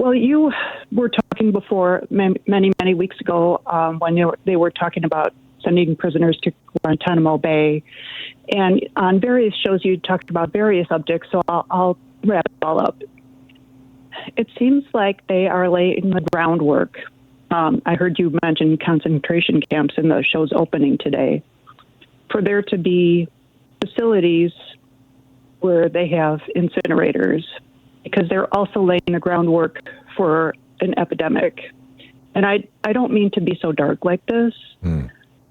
Well, you were talking before many weeks ago when they were talking about sending prisoners to Guantanamo Bay. And on various shows, you talked about various subjects, so I'll wrap it all up. It seems like they are laying the groundwork. I heard you mention concentration camps in the show's opening today. For there to be facilities where they have incinerators, because they're also laying the groundwork for an epidemic. And I don't mean to be so dark like this,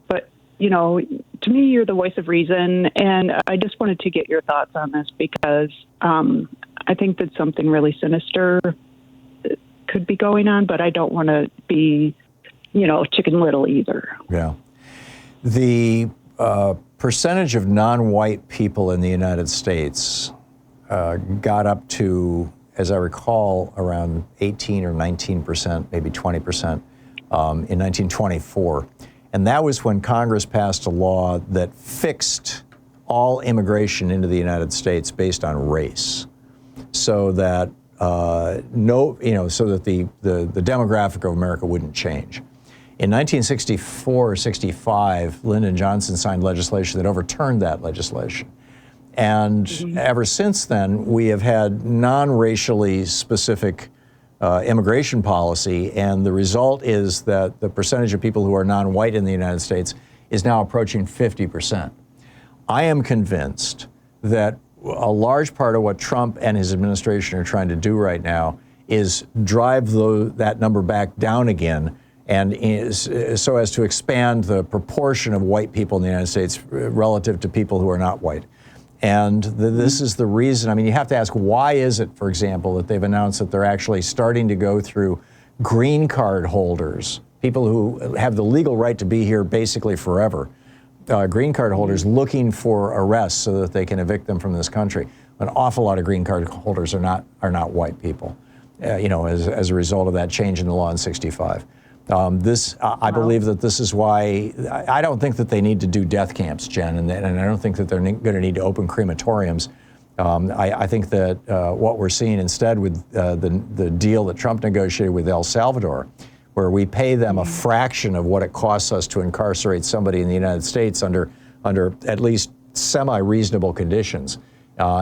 but, you know, to me, you're the voice of reason, and I just wanted to get your thoughts on this because I think that something really sinister could be going on, but I don't want to be, you know, Chicken Little either. Yeah. The percentage of non-white people in the United States got up to, as I recall, around 18 or 19%, maybe 20% in 1924. And that was when Congress passed a law that fixed all immigration into the United States based on race, so that so that the demographic of America wouldn't change. In 1964 or 65, Lyndon Johnson signed legislation that overturned that legislation. And ever since then, we have had non-racially specific immigration policy, and the result is that the percentage of people who are non-white in the United States is now approaching 50%. I am convinced that a large part of what Trump and his administration are trying to do right now is drive that number back down again, and so as to expand the proportion of white people in the United States relative to people who are not white. And this is the reason. I mean, you have to ask, why is it, for example, that they've announced that they're actually starting to go through green card holders, people who have the legal right to be here basically forever, green card holders looking for arrests so that they can evict them from this country. An awful lot of green card holders are not white people, as a result of that change in the law in '65. I believe that this is why I don't think that they need to do death camps, Jen, and I don't think that they're going to need to open crematoriums. I think that what we're seeing instead with the deal that Trump negotiated with El Salvador, where we pay them a fraction of what it costs us to incarcerate somebody in the United States under at least semi-reasonable conditions.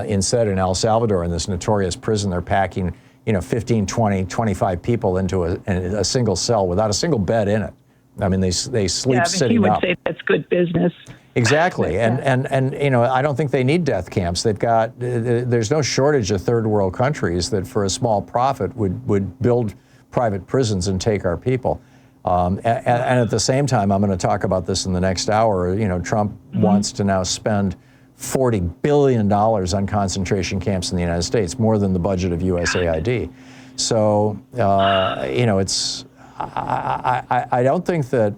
Instead, in El Salvador, in this notorious prison, they're packing 15, 20, 25 people into a single cell without a single bed in it. I mean, they sleep sitting up. You would say that's good business. Exactly, and I don't think they need death camps. There's no shortage of third world countries that for a small profit would build private prisons and take our people. And at the same time, I'm going to talk about this in the next hour. Trump wants to now spend $40 billion on concentration camps in the United States, more than the budget of USAID. So, I don't think that,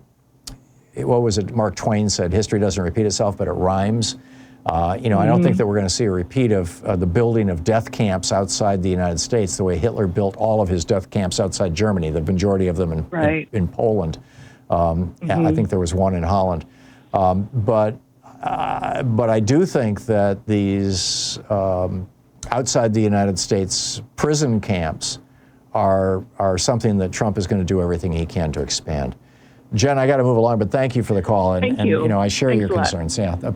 what was it Mark Twain said, history doesn't repeat itself, but it rhymes. I don't think that we're going to see a repeat of the building of death camps outside the United States, the way Hitler built all of his death camps outside Germany, the majority of them in Poland. I think there was one in Holland. But I do think that these outside the United States prison camps are something that Trump is going to do everything he can to expand. Jen, I got to move along, but thank you for the call. Thank you. I share Thanks your concerns. Yeah.